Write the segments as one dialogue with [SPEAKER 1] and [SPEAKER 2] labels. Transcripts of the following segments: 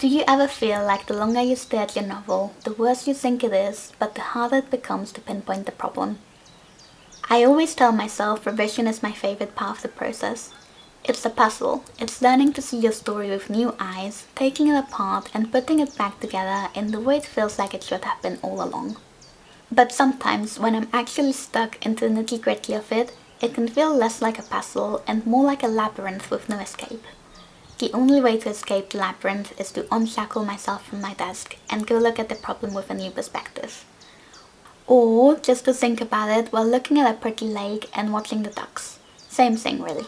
[SPEAKER 1] Do you ever feel like the longer you stare at your novel, the worse you think it is, but the harder it becomes to pinpoint the problem? I always tell myself revision is my favorite part of the process. It's a puzzle. It's learning to see your story with new eyes, taking it apart and putting it back together in the way it feels like it should have been all along. But sometimes, when I'm actually stuck into the nitty-gritty of it, it can feel less like a puzzle and more like a labyrinth with no escape. The only way to escape the labyrinth is to unshackle myself from my desk and go look at the problem with a new perspective. Or just to think about it while looking at a pretty lake and watching the ducks. Same thing, really.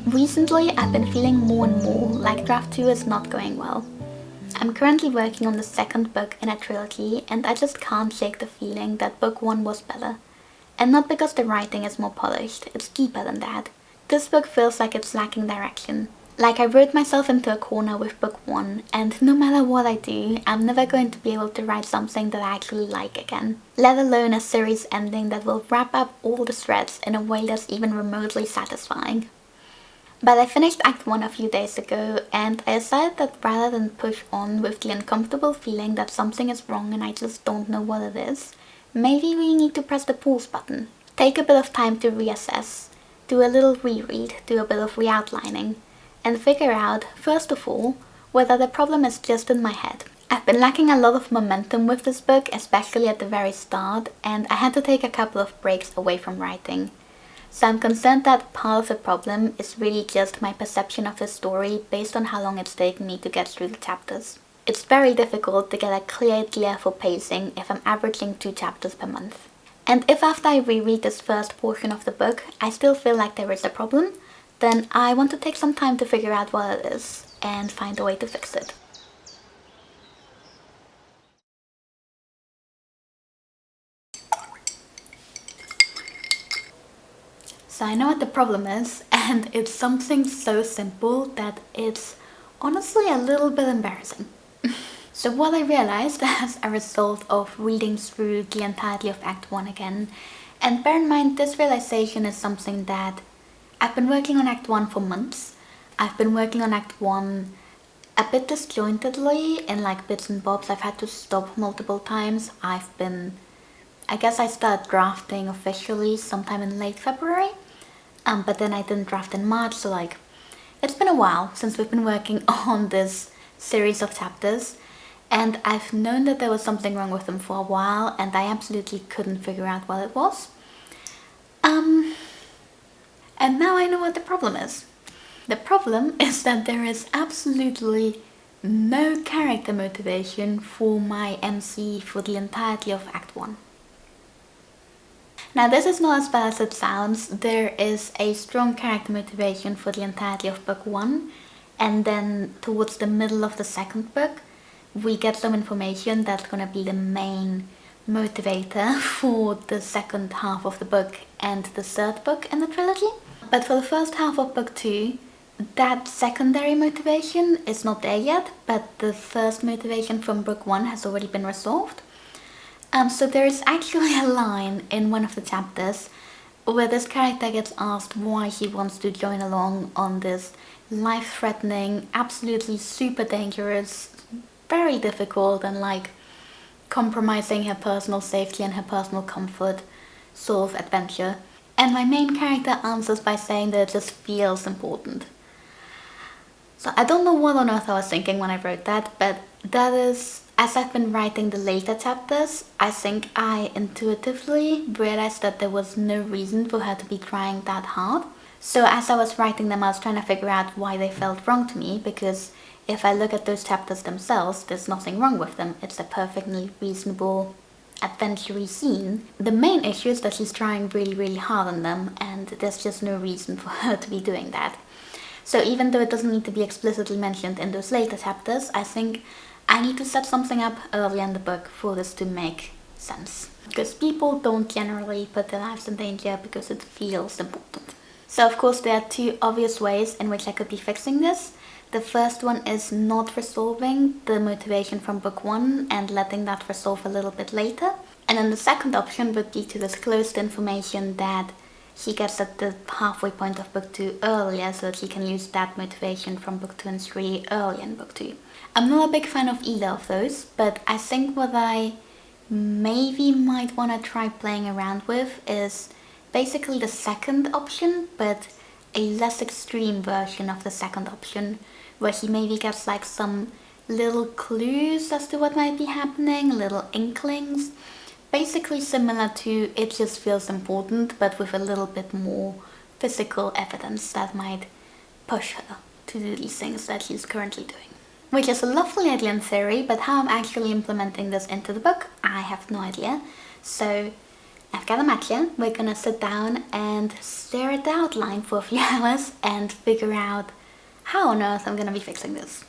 [SPEAKER 1] Recently, I've been feeling more and more like draft 2 is not going well. I'm currently working on the second book in a trilogy and I just can't shake the feeling that book 1 was better. And not because the writing is more polished, it's deeper than that. This book feels like it's lacking direction. Like I wrote myself into a corner with book 1 and no matter what I do, I'm never going to be able to write something that I actually like again. Let alone a series ending that will wrap up all the threads in a way that's even remotely satisfying. But I finished Act 1 a few days ago and I decided that rather than push on with the uncomfortable feeling that something is wrong and I just don't know what it is, maybe we need to press the pause button. Take a bit of time to reassess, do a little reread, do a bit of re-outlining, and figure out, first of all, whether the problem is just in my head. I've been lacking a lot of momentum with this book, especially at the very start, and I had to take a couple of breaks away from writing. So I'm concerned that part of the problem is really just my perception of the story based on how long it's taken me to get through the chapters. It's very difficult to get a clear idea for pacing if I'm averaging 2 chapters per month. And if after I reread this first portion of the book, I still feel like there is a problem, then I want to take some time to figure out what it is and find a way to fix it. So I know what the problem is, and it's something so simple that it's honestly a little bit embarrassing. So what I realized as a result of reading through the entirety of Act 1 again, and bear in mind this realization is something that I've been working on Act 1 for months. I've been working on Act 1 a bit disjointedly in like bits and bobs. I've had to stop multiple times. I guess I started drafting officially sometime in late February. But then I didn't draft in March, so like, it's been a while since we've been working on this series of chapters, and I've known that there was something wrong with them for a while, and I absolutely couldn't figure out what it was. And now I know what the problem is. The problem is that there is absolutely no character motivation for my MC for the entirety of Act 1. Now this is not as bad as it sounds. There is a strong character motivation for the entirety of book 1, and then towards the middle of the second book we get some information that's gonna be the main motivator for the second half of the book and the third book in the trilogy. But for the first half of book 2, that secondary motivation is not there yet, but the first motivation from book 1 has already been resolved. So there is actually a line in one of the chapters where this character gets asked why he wants to join along on this life-threatening, absolutely super dangerous, very difficult and like compromising her personal safety and her personal comfort sort of adventure. And my main character answers by saying that it just feels important. So I don't know what on earth I was thinking when I wrote that, but that is, as I've been writing the later chapters, I think I intuitively realized that there was no reason for her to be trying that hard. So as I was writing them, I was trying to figure out why they felt wrong to me, because if I look at those chapters themselves, there's nothing wrong with them. It's a perfectly reasonable, adventure-y scene. The main issue is that she's trying really, really hard on them, and there's just no reason for her to be doing that. So even though it doesn't need to be explicitly mentioned in those later chapters, I think I need to set something up early in the book for this to make sense. Because people don't generally put their lives in danger because it feels important. So of course there are two obvious ways in which I could be fixing this. The first one is not resolving the motivation from book 1 and letting that resolve a little bit later. And then the second option would be to disclose the information that she gets at the halfway point of book 2 earlier, so that she can use that motivation from book 2 and 3 earlier in book 2. I'm not a big fan of either of those, but I think what I maybe might want to try playing around with is basically the second option, but a less extreme version of the second option, where he maybe gets like some little clues as to what might be happening, little inklings. Basically similar to It Just Feels Important, but with a little bit more physical evidence that might push her to do these things that she's currently doing. Which is a lovely idea in theory, but how I'm actually implementing this into the book, I have no idea. So I've got a matcha, we're gonna sit down and stare at the outline for a few hours and figure out how on earth I'm gonna be fixing this.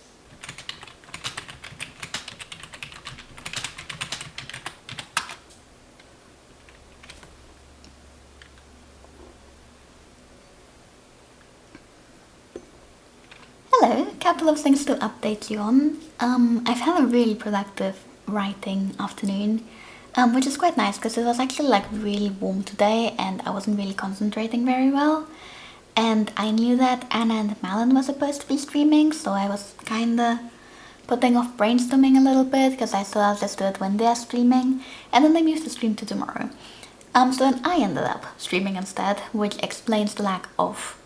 [SPEAKER 1] Hello, a couple of things to update you on. I've had a really productive writing afternoon, which is quite nice because it was actually like really warm today and I wasn't really concentrating very well. And I knew that Anna and Malin were supposed to be streaming, so I was kinda putting off brainstorming a little bit because I thought I'll just do it when they're streaming, and then they moved the stream to tomorrow. So then I ended up streaming instead, which explains the lack of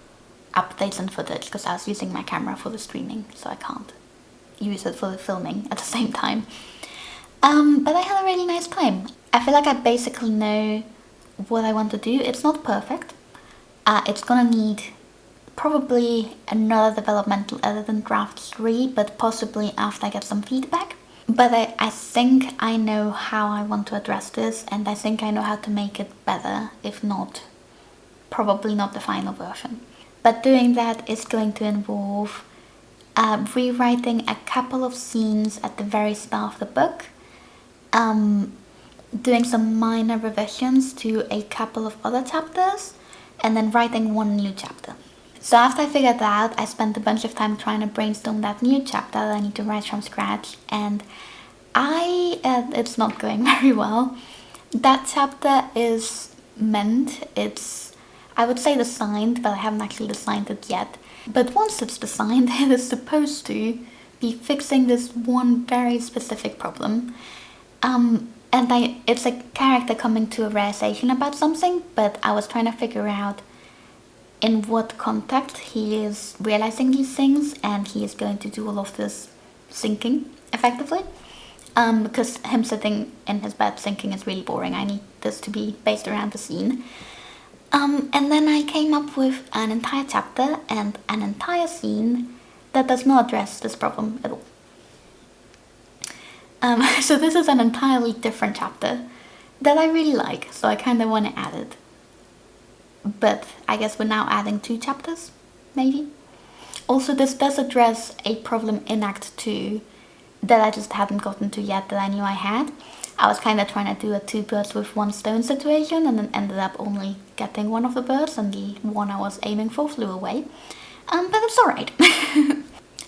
[SPEAKER 1] updates and footage because I was using my camera for the streaming, so I can't use it for the filming at the same time. But I had a really nice time. I feel like I basically know what I want to do. It's not perfect. It's gonna need probably another developmental edit in draft 3, but possibly after I get some feedback. But I think I know how I want to address this, and I think I know how to make it better, if not, probably not the final version. But doing that is going to involve rewriting a couple of scenes at the very start of the book, doing some minor revisions to a couple of other chapters, and then writing one new chapter. So after I figured that out, I spent a bunch of time trying to brainstorm that new chapter that I need to write from scratch, and it's not going very well. That chapter is I would say designed, but I haven't actually designed it yet. But once it's designed, it is supposed to be fixing this one very specific problem. It's a character coming to a realization about something, but I was trying to figure out in what context he is realizing these things, and he is going to do all of this thinking, effectively. Because him sitting in his bed thinking is really boring. I need this to be based around the scene. And then I came up with an entire chapter and an entire scene that does not address this problem at all. So this is an entirely different chapter that I really like, so I kind of want to add it. But I guess we're now adding 2 chapters, maybe? Also, this does address a problem in Act 2 that I just hadn't gotten to yet that I knew I had. I was kind of trying to do a 2 birds with 1 stone situation, and then ended up only getting one of the birds, and the one I was aiming for flew away. But it's alright.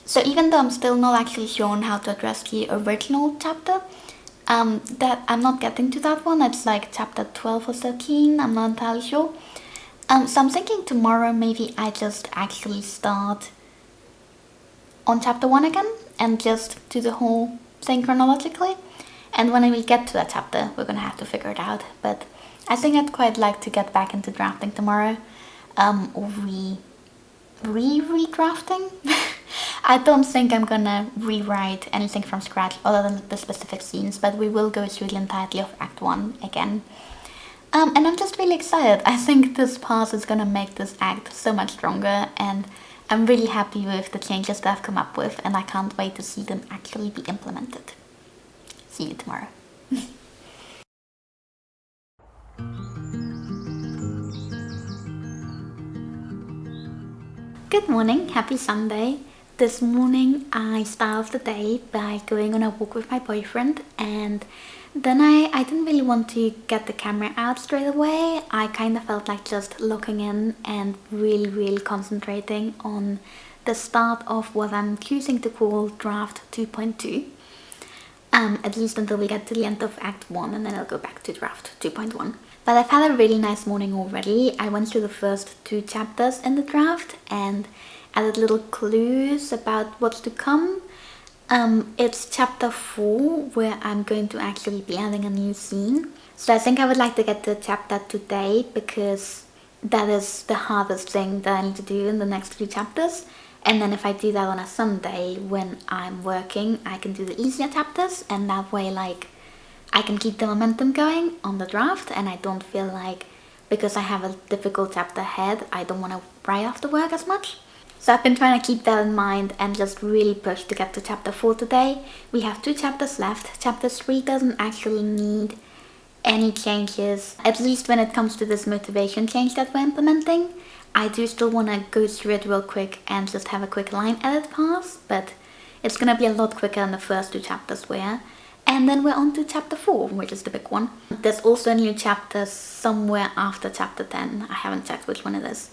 [SPEAKER 1] So even though I'm still not actually sure on how to address the original chapter, that I'm not getting to that one. It's like chapter 12 or 13, I'm not entirely sure. So I'm thinking tomorrow maybe I just actually start on chapter 1 again and just do the whole thing chronologically. And when we get to that chapter, we're gonna have to figure it out. But I think I'd quite like to get back into drafting tomorrow, or redrafting. I don't think I'm gonna rewrite anything from scratch other than the specific scenes, but we will go through the entirety of Act 1 again. And I'm just really excited. I think this pass is gonna make this act so much stronger, and I'm really happy with the changes that I've come up with, and I can't wait to see them actually be implemented. See you tomorrow. Good morning, happy Sunday. This morning I started the day by going on a walk with my boyfriend, and Then I didn't really want to get the camera out straight away. I kind of felt like just looking in and really concentrating on the start of what I'm choosing to call draft 2.2. At least until we get to the end of Act 1, and then I'll go back to draft 2.1. But I've had a really nice morning already. I went through the first 2 chapters in the draft and added little clues about what's to come. It's chapter 4 where I'm going to actually be adding a new scene. So I think I would like to get to chapter today, because that is the hardest thing that I need to do in the next 3 chapters. And then if I do that on a Sunday when I'm working, I can do the easier chapters, and that way like I can keep the momentum going on the draft, and I don't feel like, because I have a difficult chapter ahead, I don't want to write after work as much. So I've been trying to keep that in mind and just really push to get to chapter 4 today. We have 2 chapters left. Chapter 3 doesn't actually need any changes, at least when it comes to this motivation change that we're implementing. I do still want to go through it real quick and just have a quick line edit pass, but it's going to be a lot quicker than the first 2 chapters were. And then we're on to chapter 4, which is the big one. There's also a new chapter somewhere after chapter 10. I haven't checked which one it is.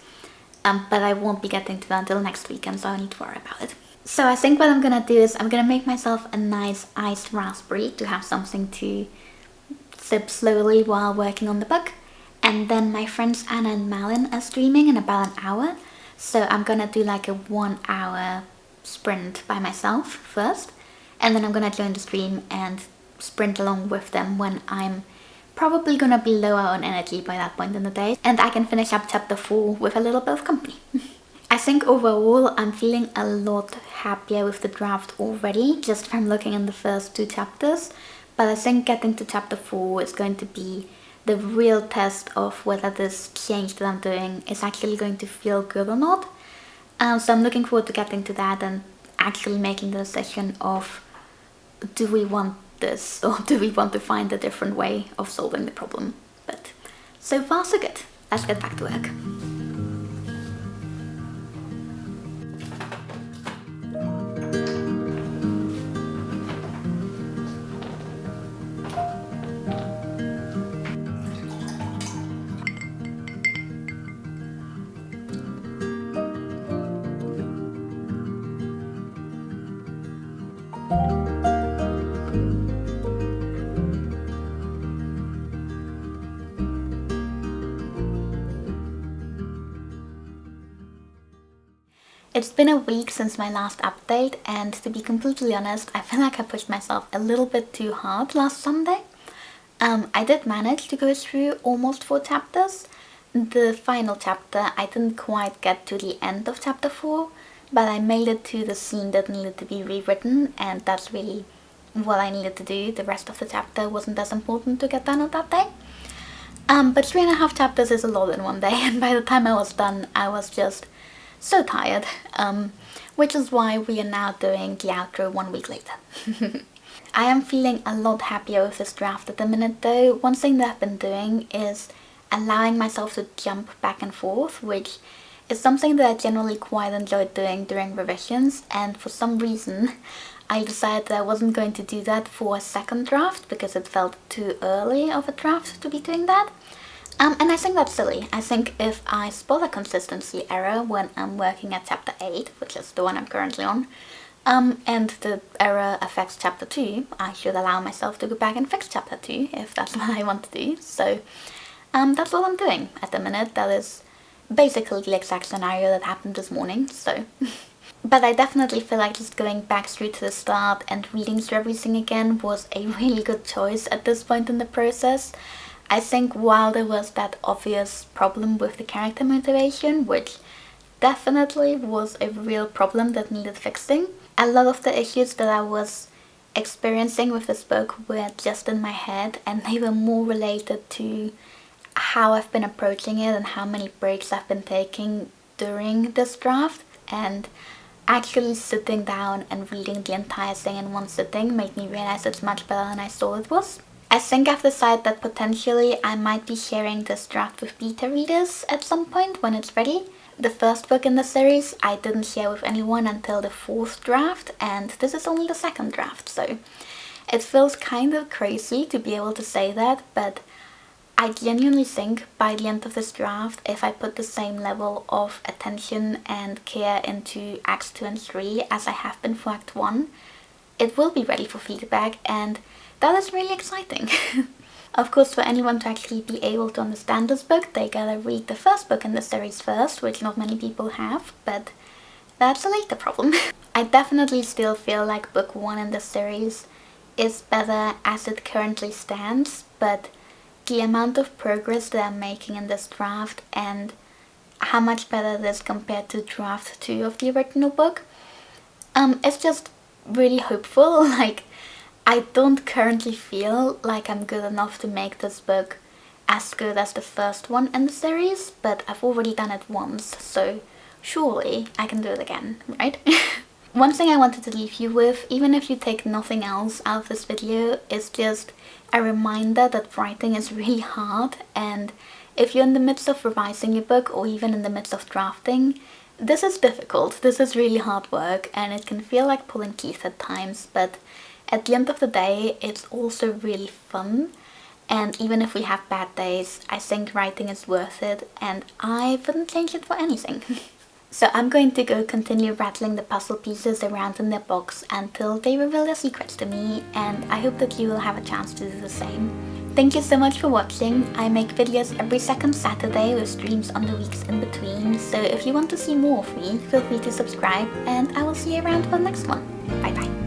[SPEAKER 1] But I won't be getting to that until next weekend, so I don't need to worry about it. So I think what I'm going to do is I'm going to make myself a nice iced raspberry to have something to sip slowly while working on the book. And then my friends Anna and Malin are streaming in about an hour. So I'm going to do like a 1 hour sprint by myself first. And then I'm going to join the stream and sprint along with them when I'm probably going to be lower on energy by that point in the day. And I can finish up chapter 4 with a little bit of company. I think overall I'm feeling a lot happier with the draft already, just from looking in the first 2 chapters. But I think getting to chapter 4 is going to be the real test of whether this change that I'm doing is actually going to feel good or not. So I'm looking forward to getting to that and actually making the decision of, do we want this, or do we want to find a different way of solving the problem? But so far so good. Let's get back to work. It's been a week since my last update, and to be completely honest, I feel like I pushed myself a little bit too hard last Sunday. I did manage to go through almost 4 chapters. The final chapter, I didn't quite get to the end of chapter 4, but I made it to the scene that needed to be rewritten, and that's really what I needed to do. The rest of the chapter wasn't as important to get done on that day. But 3.5 chapters is a lot in one day, and by the time I was done, I was just so tired, which is why we are now doing the outro 1 week later. I am feeling a lot happier with this draft at the minute though. One thing that I've been doing is allowing myself to jump back and forth, which is something that I generally quite enjoyed doing during revisions, and for some reason I decided that I wasn't going to do that for a second draft because it felt too early of a draft to be doing that. And I think that's silly. I think if I spot a consistency error when I'm working at chapter 8, which is the one I'm currently on, and the error affects chapter 2, I should allow myself to go back and fix chapter 2 if that's what I want to do. So that's all I'm doing at the minute. That is basically the exact scenario that happened this morning, so. But I definitely feel like just going back through to the start and reading through everything again was a really good choice at this point in the process. I think while there was that obvious problem with the character motivation, which definitely was a real problem that needed fixing, a lot of the issues that I was experiencing with this book were just in my head, and they were more related to how I've been approaching it and how many breaks I've been taking during this draft. And actually sitting down and reading the entire thing in one sitting made me realize it's much better than I thought it was. I think I've decided that potentially I might be sharing this draft with beta readers at some point when it's ready. The first book in the series I didn't share with anyone until the 4th draft, and this is only the 2nd draft, so It feels kind of crazy to be able to say that, but I genuinely think by the end of this draft, if I put the same level of attention and care into Acts 2 and 3 as I have been for Act 1, it will be ready for feedback, and that is really exciting. Of course, for anyone to actually be able to understand this book, they gotta read the first book in the series first, which not many people have, but that's a later problem. I definitely still feel like book 1 in the series is better as it currently stands, but the amount of progress that I'm making in this draft and how much better it is compared to draft 2 of the original book, it's just really hopeful. Like, I don't currently feel like I'm good enough to make this book as good as the first one in the series, but I've already done it once, so surely I can do it again, right? One thing I wanted to leave you with, even if you take nothing else out of this video, is just a reminder that writing is really hard, and if you're in the midst of revising your book or even in the midst of drafting, this is difficult. This is really hard work, and it can feel like pulling teeth at times, but at the end of the day, it's also really fun, and even if we have bad days, I think writing is worth it, and I wouldn't change it for anything. So I'm going to go continue rattling the puzzle pieces around in their box until they reveal their secrets to me, and I hope that you will have a chance to do the same. Thank you so much for watching. I make videos every second Saturday with streams on the weeks in between, so if you want to see more of me, feel free to subscribe, and I will see you around for the next one. Bye bye.